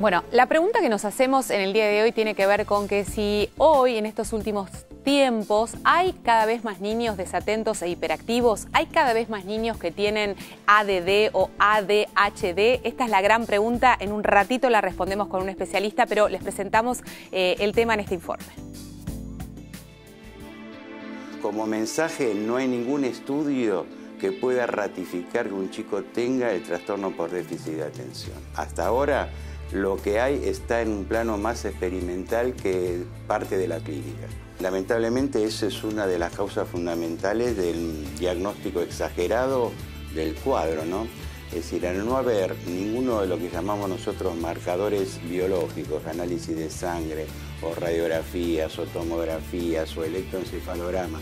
Bueno, la pregunta que nos hacemos en el día de hoy tiene que ver con que si hoy, en estos últimos tiempos, hay cada vez más niños desatentos e hiperactivos, hay cada vez más niños que tienen ADD o ADHD. Esta es la gran pregunta. En un ratito la respondemos con un especialista, pero les presentamos el tema en este informe. Como mensaje, no hay ningún estudio que pueda ratificar que un chico tenga el trastorno por déficit de atención. Hasta ahora, lo que hay está en un plano más experimental que parte de la clínica. Lamentablemente, esa es una de las causas fundamentales del diagnóstico exagerado del cuadro, ¿no? Es decir, al no haber ninguno de lo que llamamos nosotros marcadores biológicos, análisis de sangre, o radiografías, o tomografías, o electroencefalogramas,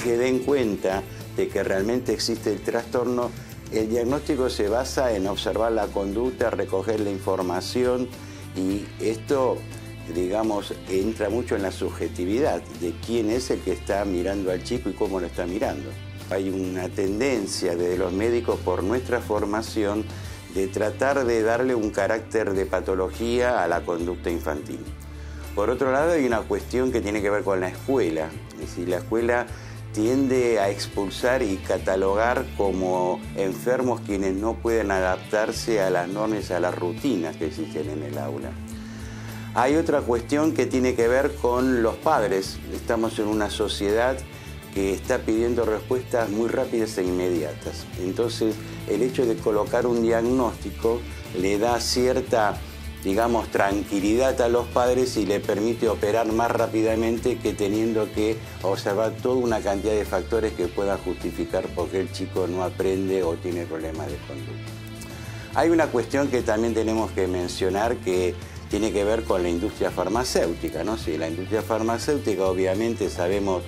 que den cuenta de que realmente existe el trastorno, el diagnóstico se basa en observar la conducta, recoger la información, y esto, digamos, entra mucho en la subjetividad de quién es el que está mirando al chico y cómo lo está mirando. Hay una tendencia desde los médicos, por nuestra formación, de tratar de darle un carácter de patología a la conducta infantil. Por otro lado, hay una cuestión que tiene que ver con la escuela. Es decir, la escuela tiende a expulsar y catalogar como enfermos quienes no pueden adaptarse a las normas, a las rutinas que existen en el aula. Hay otra cuestión que tiene que ver con los padres. Estamos en una sociedad que está pidiendo respuestas muy rápidas e inmediatas. Entonces, el hecho de colocar un diagnóstico le da cierta, digamos, tranquilidad a los padres y le permite operar más rápidamente que teniendo que observar toda una cantidad de factores que puedan justificar por qué el chico no aprende o tiene problemas de conducta. Hay una cuestión que también tenemos que mencionar que tiene que ver con la industria farmacéutica, ¿no? Sí, la industria farmacéutica obviamente sabemos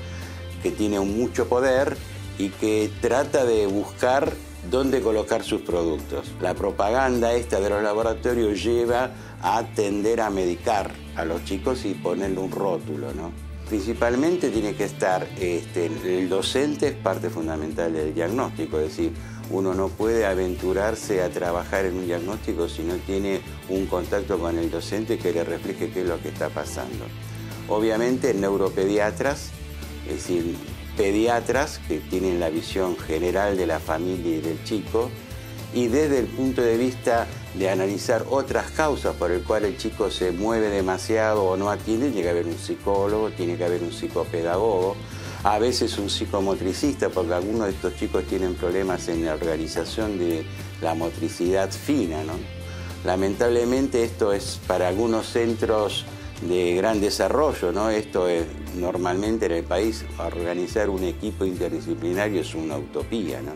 que tiene mucho poder y que trata de buscar dónde colocar sus productos. La propaganda esta de los laboratorios lleva a tender a medicar a los chicos y ponerle un rótulo, ¿no? Principalmente tiene que estar, el docente es parte fundamental del diagnóstico, es decir, uno no puede aventurarse a trabajar en un diagnóstico si no tiene un contacto con el docente que le refleje qué es lo que está pasando. Obviamente neuropediatras, es decir, pediatras que tienen la visión general de la familia y del chico, y desde el punto de vista de analizar otras causas por el cual el chico se mueve demasiado o no atiende, tiene que haber un psicólogo, tiene que haber un psicopedagogo, a veces un psicomotricista, porque algunos de estos chicos tienen problemas en la organización de la motricidad fina, ¿no? Lamentablemente esto es para algunos centros de gran desarrollo, ¿no? Esto es normalmente en el país, organizar un equipo interdisciplinario es una utopía, ¿no?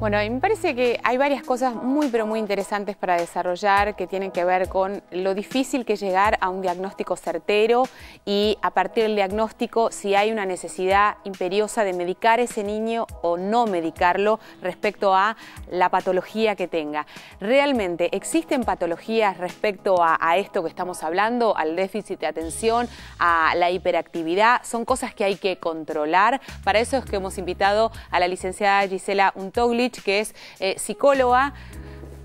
Bueno, y me parece que hay varias cosas muy pero muy interesantes para desarrollar que tienen que ver con lo difícil que es llegar a un diagnóstico certero y a partir del diagnóstico si hay una necesidad imperiosa de medicar a ese niño o no medicarlo respecto a la patología que tenga. ¿Realmente existen patologías respecto a esto que estamos hablando, al déficit de atención, a la hiperactividad? Son cosas que hay que controlar. Para eso es que hemos invitado a la licenciada Gisela Untoglich, que es psicóloga.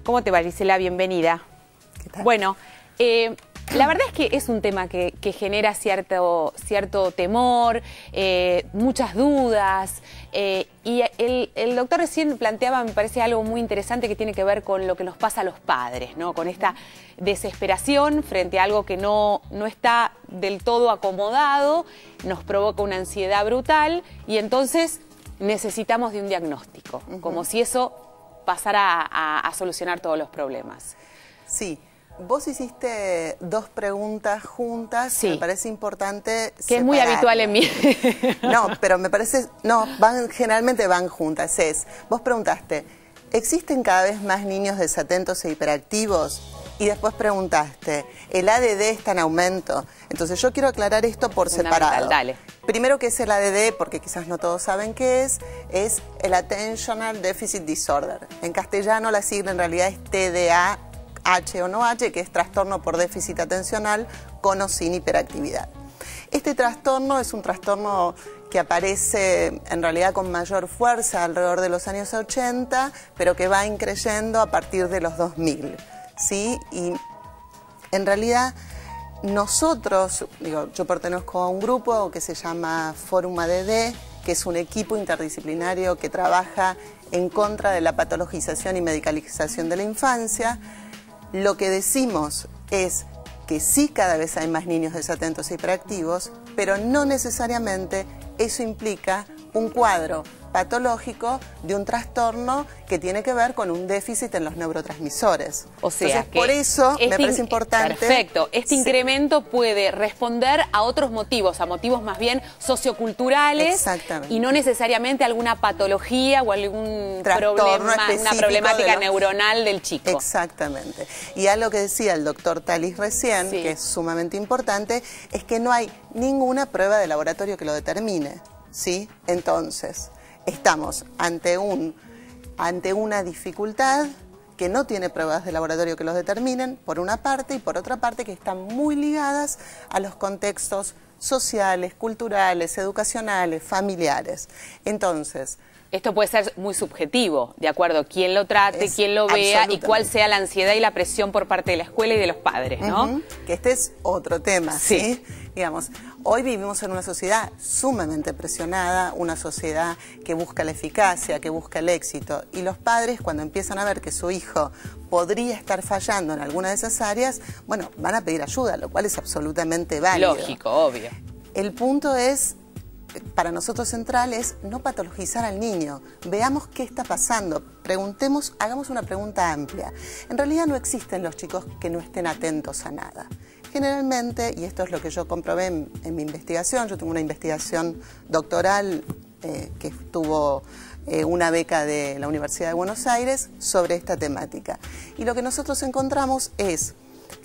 ¿Cómo te va, Gisela? Bienvenida. ¿Qué tal? Bueno, la verdad es que es un tema que genera cierto temor, muchas dudas, y el doctor recién planteaba, me parece, algo muy interesante que tiene que ver con lo que nos pasa a los padres, ¿no? Con esta desesperación frente a algo que no está del todo acomodado, nos provoca una ansiedad brutal y entonces necesitamos de un diagnóstico, como si eso pasara a solucionar todos los problemas. Sí, vos hiciste dos preguntas juntas, sí. Me parece importante que es muy habitual en mí. No, pero me parece, generalmente van juntas. Vos preguntaste, ¿existen cada vez más niños desatentos e hiperactivos? Y después preguntaste, ¿el ADD está en aumento? Entonces yo quiero aclarar esto por separado. Dale. Primero, ¿qué es el ADD? Porque quizás no todos saben qué es el Attentional Deficit Disorder. En castellano la sigla en realidad es TDAH o no H, que es trastorno por déficit atencional con o sin hiperactividad. Este trastorno es un trastorno que aparece en realidad con mayor fuerza alrededor de los años 80, pero que va increyendo a partir de los 2000, ¿sí? Y en realidad nosotros, yo pertenezco a un grupo que se llama Fórum ADD, que es un equipo interdisciplinario que trabaja en contra de la patologización y medicalización de la infancia. Lo que decimos es que sí, cada vez hay más niños desatentos e hiperactivos, pero no necesariamente eso implica un cuadro patológico de un trastorno que tiene que ver con un déficit en los neurotransmisores. O sea, entonces, por eso me parece importante... Perfecto. Este incremento puede responder a otros motivos, a motivos más bien socioculturales. Exactamente. Y no necesariamente alguna patología o algún problema, una problemática neuronal del chico. Exactamente. Y algo que decía el doctor Talis recién, sí, que es sumamente importante, es que no hay ninguna prueba de laboratorio que lo determine, ¿sí? Entonces, estamos ante una dificultad que no tiene pruebas de laboratorio que los determinen, por una parte, y por otra parte que están muy ligadas a los contextos sociales, culturales, educacionales, familiares. Entonces, esto puede ser muy subjetivo, de acuerdo a quién lo trate, quién lo vea y cuál sea la ansiedad y la presión por parte de la escuela y de los padres, ¿no? Que este es otro tema, ¿sí? Digamos, hoy vivimos en una sociedad sumamente presionada, una sociedad que busca la eficacia, que busca el éxito, y los padres, cuando empiezan a ver que su hijo podría estar fallando en alguna de esas áreas, bueno, van a pedir ayuda, lo cual es absolutamente válido. Lógico, obvio. El punto es, para nosotros central, es no patologizar al niño. Veamos qué está pasando, preguntemos, hagamos una pregunta amplia. En realidad no existen los chicos que no estén atentos a nada. Generalmente, y esto es lo que yo comprobé en mi investigación, yo tengo una investigación doctoral que tuvo una beca de la Universidad de Buenos Aires sobre esta temática. Y lo que nosotros encontramos es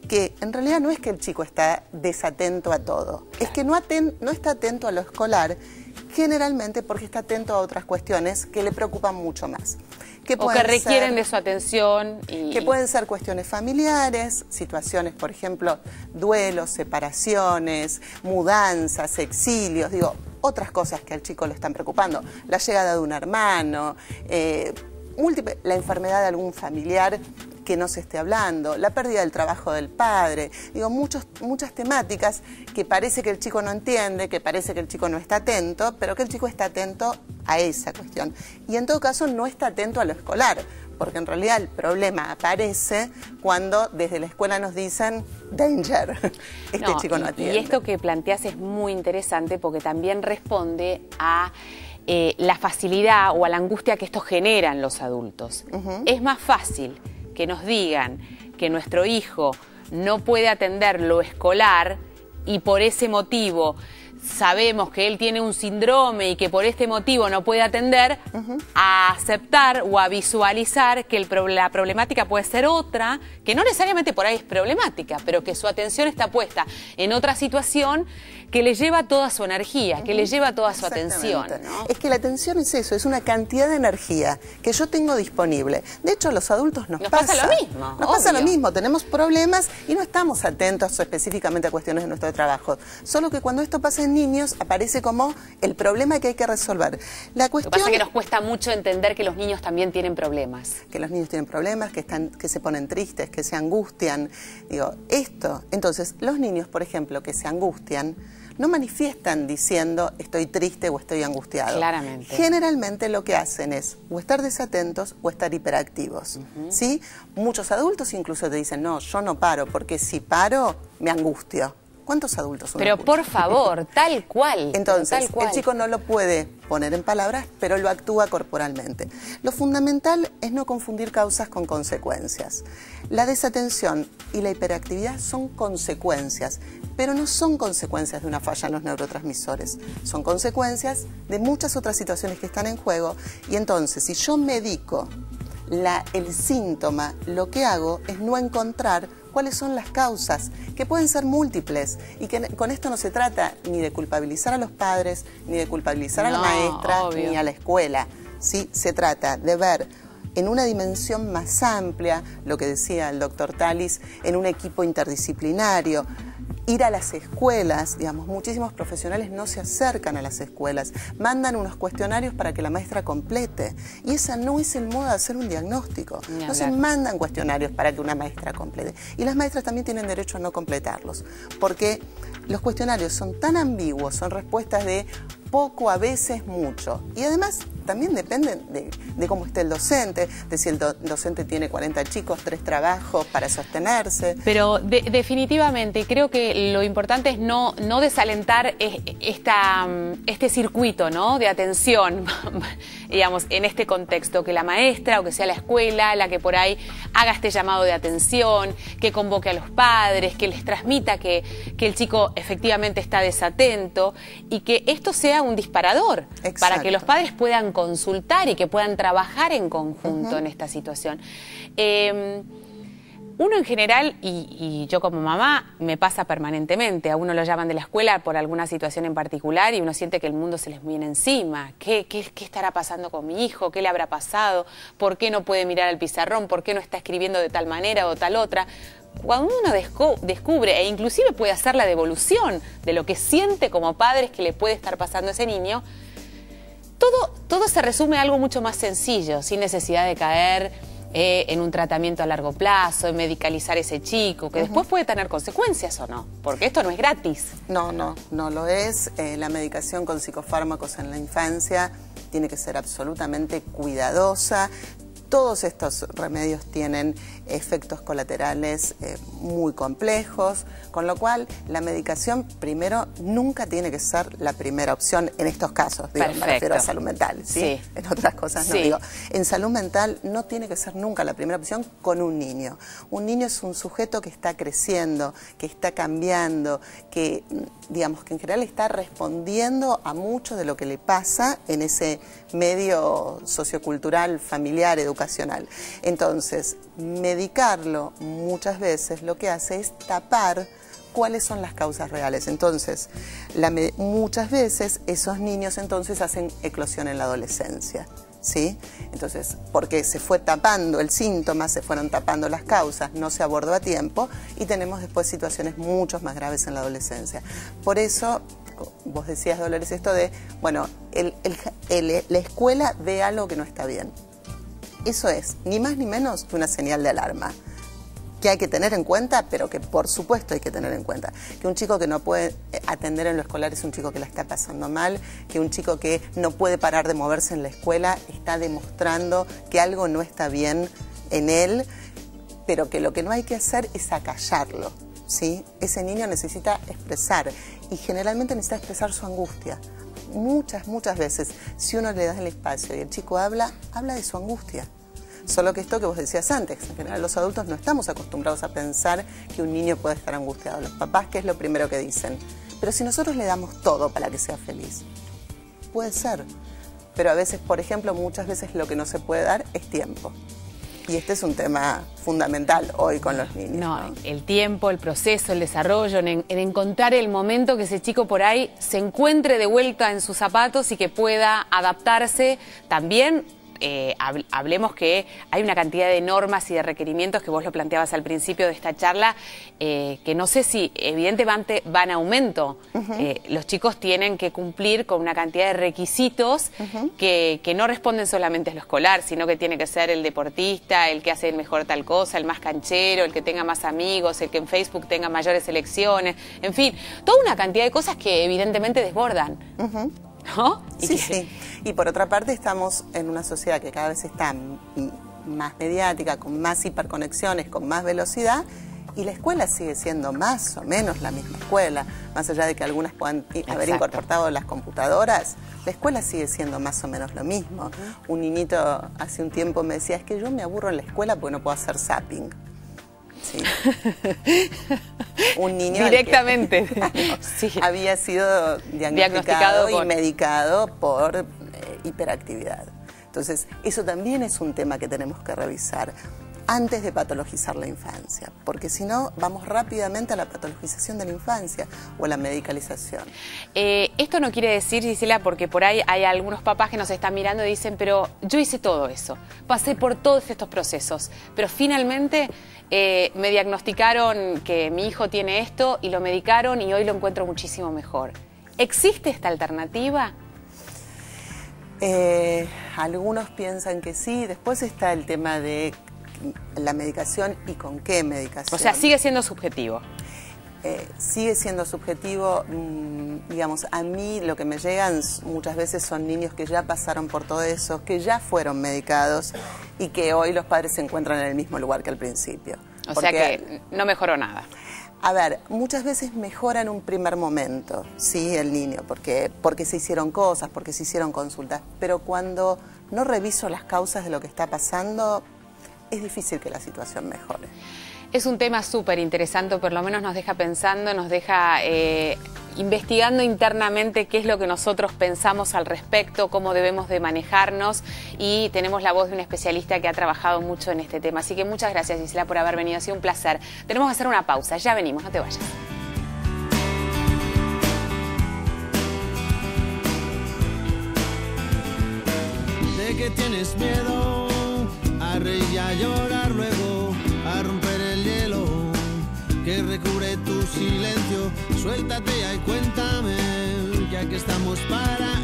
que en realidad no es que el chico está desatento a todo, es que no está atento a lo escolar, generalmente porque está atento a otras cuestiones que le preocupan mucho más. O que requieren de su atención. Que pueden ser cuestiones familiares, situaciones, por ejemplo, duelos, separaciones, mudanzas, exilios, otras cosas que al chico le están preocupando. La llegada de un hermano, la enfermedad de algún familiar que no se esté hablando, la pérdida del trabajo del padre, muchas temáticas que parece que el chico no entiende, que parece que el chico no está atento, pero que el chico está atento a esa cuestión. Y en todo caso no está atento a lo escolar, porque en realidad el problema aparece cuando desde la escuela nos dicen danger, chico no atiende. Y esto que planteas es muy interesante porque también responde a la facilidad o a la angustia que esto genera en los adultos. Es más fácil que nos digan que nuestro hijo no puede atender lo escolar y por ese motivo sabemos que él tiene un síndrome y que por este motivo no puede atender, a aceptar o a visualizar que la problemática puede ser otra, que no necesariamente por ahí es problemática, pero que su atención está puesta en otra situación que le lleva toda su energía, que le lleva toda su atención, ¿no? Es que la atención es eso, es una cantidad de energía que yo tengo disponible. De hecho, a los adultos nos pasa lo mismo. Nos pasa lo mismo, tenemos problemas y no estamos atentos específicamente a cuestiones de nuestro trabajo. Solo que cuando esto pasa en niños, aparece como el problema que hay que resolver. Lo que pasa es que nos cuesta mucho entender que los niños también tienen problemas. Que los niños tienen problemas, que se ponen tristes, que se angustian. Entonces, los niños, por ejemplo, que se angustian, no manifiestan diciendo estoy triste o estoy angustiado. Claramente. Generalmente lo que hacen es o estar desatentos o estar hiperactivos. ¿Sí? Muchos adultos incluso te dicen, no, yo no paro, porque si paro me angustio. ¿Cuántos adultos son? Pero por favor, tal cual. Entonces, el chico no lo puede poner en palabras, pero lo actúa corporalmente. Lo fundamental es no confundir causas con consecuencias. La desatención y la hiperactividad son consecuencias, pero no son consecuencias de una falla en los neurotransmisores. Son consecuencias de muchas otras situaciones que están en juego. Y entonces, si yo medico el síntoma, lo que hago es no encontrar cuáles son las causas, que pueden ser múltiples, y que con esto no se trata ni de culpabilizar a los padres, ni de culpabilizar a la maestra, ni a la escuela. ¿Sí? Se trata de ver en una dimensión más amplia, lo que decía el doctor Talis, en un equipo interdisciplinario, Ir a las escuelas, digamos, muchísimos profesionales no se acercan a las escuelas, mandan unos cuestionarios para que la maestra complete. Y ese no es el modo de hacer un diagnóstico. No se mandan cuestionarios para que una maestra complete. Y las maestras también tienen derecho a no completarlos, porque los cuestionarios son tan ambiguos, son respuestas de poco, a veces mucho. Y además también dependen de cómo esté el docente, de si el docente tiene 40 chicos, 3 trabajos para sostenerse. Pero definitivamente creo que lo importante es no desalentar este circuito, ¿no?, de atención, digamos, en este contexto, que la maestra o que sea la escuela la que por ahí haga este llamado de atención, que convoque a los padres, que les transmita que el chico efectivamente está desatento y que esto sea un disparador. Exacto. Para que los padres puedan consultar y que puedan trabajar en conjunto en esta situación. Uno en general, y yo como mamá, me pasa permanentemente, a uno lo llaman de la escuela por alguna situación en particular y uno siente que el mundo se les viene encima. ¿Qué estará pasando con mi hijo? ¿Qué le habrá pasado? ¿Por qué no puede mirar al pizarrón? ¿Por qué no está escribiendo de tal manera o tal otra? Cuando uno descubre e inclusive puede hacer la devolución de lo que siente como padres que le puede estar pasando a ese niño, todo se resume a algo mucho más sencillo, sin necesidad de caer en un tratamiento a largo plazo, en medicalizar a ese chico, que después puede tener consecuencias o no, porque esto no es gratis. No lo es. La medicación con psicofármacos en la infancia tiene que ser absolutamente cuidadosa. Todos estos remedios tienen efectos colaterales muy complejos, con lo cual la medicación primero nunca tiene que ser la primera opción en estos casos. Digo, me refiero a salud mental, ¿sí? En otras cosas no digo. En salud mental no tiene que ser nunca la primera opción con un niño. Un niño es un sujeto que está creciendo, que está cambiando, que digamos que en general está respondiendo a mucho de lo que le pasa en ese medio sociocultural, familiar, educacional. Entonces, medicarlo muchas veces lo que hace es tapar cuáles son las causas reales. Entonces, muchas veces esos niños entonces hacen eclosión en la adolescencia, ¿sí? Entonces, porque se fue tapando el síntoma, se fueron tapando las causas, no se abordó a tiempo y tenemos después situaciones mucho más graves en la adolescencia. Por eso, vos decías, Dolores, esto de, bueno, la escuela ve algo que no está bien. Eso es, ni más ni menos que una señal de alarma, que hay que tener en cuenta, pero que por supuesto hay que tener en cuenta. Que un chico que no puede atender en lo escolar es un chico que la está pasando mal, que un chico que no puede parar de moverse en la escuela está demostrando que algo no está bien en él, pero que lo que no hay que hacer es acallarlo, ¿sí? Ese niño necesita expresar y generalmente necesita expresar su angustia. Muchas veces, si uno le da el espacio y el chico habla de su angustia. Solo que esto que vos decías antes, en general los adultos no estamos acostumbrados a pensar que un niño puede estar angustiado. Los papás, ¿qué es lo primero que dicen? Pero si nosotros le damos todo para que sea feliz, puede ser. Pero a veces, por ejemplo, muchas veces lo que no se puede dar es tiempo. Y este es un tema fundamental hoy con los niños. ¿No? El tiempo, el proceso, el desarrollo, en encontrar el momento que ese chico por ahí se encuentre de vuelta en sus zapatos y que pueda adaptarse también. Hablemos que hay una cantidad de normas y de requerimientos que vos lo planteabas al principio de esta charla, que no sé si evidentemente van a aumento. Los chicos tienen que cumplir con una cantidad de requisitos que no responden solamente a lo escolar, sino que tiene que ser el deportista, el que hace mejor tal cosa, el más canchero, el que tenga más amigos, el que en Facebook tenga mayores selecciones, en fin, toda una cantidad de cosas que evidentemente desbordan. ¿No? Sí. Y por otra parte estamos en una sociedad que cada vez está más mediática, con más hiperconexiones, con más velocidad, y la escuela sigue siendo más o menos la misma escuela, más allá de que algunas puedan haber incorporado las computadoras, la escuela sigue siendo más o menos lo mismo. Un niñito hace un tiempo me decía, es que yo me aburro en la escuela porque no puedo hacer zapping. Sí. Un niño directamente había sido diagnosticado y medicado por hiperactividad. Entonces, eso también es un tema que tenemos que revisar. antes de patologizar la infancia, porque si no vamos rápidamente a la patologización de la infancia o a la medicalización. Esto no quiere decir, Gisela, porque por ahí hay algunos papás que nos están mirando y dicen, pero yo hice todo eso, pasé por todos estos procesos, pero finalmente me diagnosticaron que mi hijo tiene esto y lo medicaron y hoy lo encuentro muchísimo mejor. ¿Existe esta alternativa? Algunos piensan que sí, después está el tema de la medicación y con qué medicación. O sea, sigue siendo subjetivo. Sigue siendo subjetivo, digamos, a mí lo que me llegan muchas veces son niños que ya pasaron por todo eso, que ya fueron medicados y que hoy los padres se encuentran en el mismo lugar que al principio. O sea que no mejoró nada. A ver, muchas veces mejora en un primer momento, sí, el niño, porque se hicieron cosas, porque se hicieron consultas, pero cuando no reviso las causas de lo que está pasando, es difícil que la situación mejore. Es un tema súper interesante, por lo menos nos deja pensando, nos deja investigando internamente qué es lo que nosotros pensamos al respecto, cómo debemos de manejarnos, y tenemos la voz de un especialista que ha trabajado mucho en este tema. Así que muchas gracias, Gisela, por haber venido, ha sido un placer. Tenemos que hacer una pausa, ya venimos, no te vayas. ¿De qué tienes miedo? A reír y a llorar luego, a romper el hielo que recubre tu silencio. Suéltate y cuéntame, ya que estamos para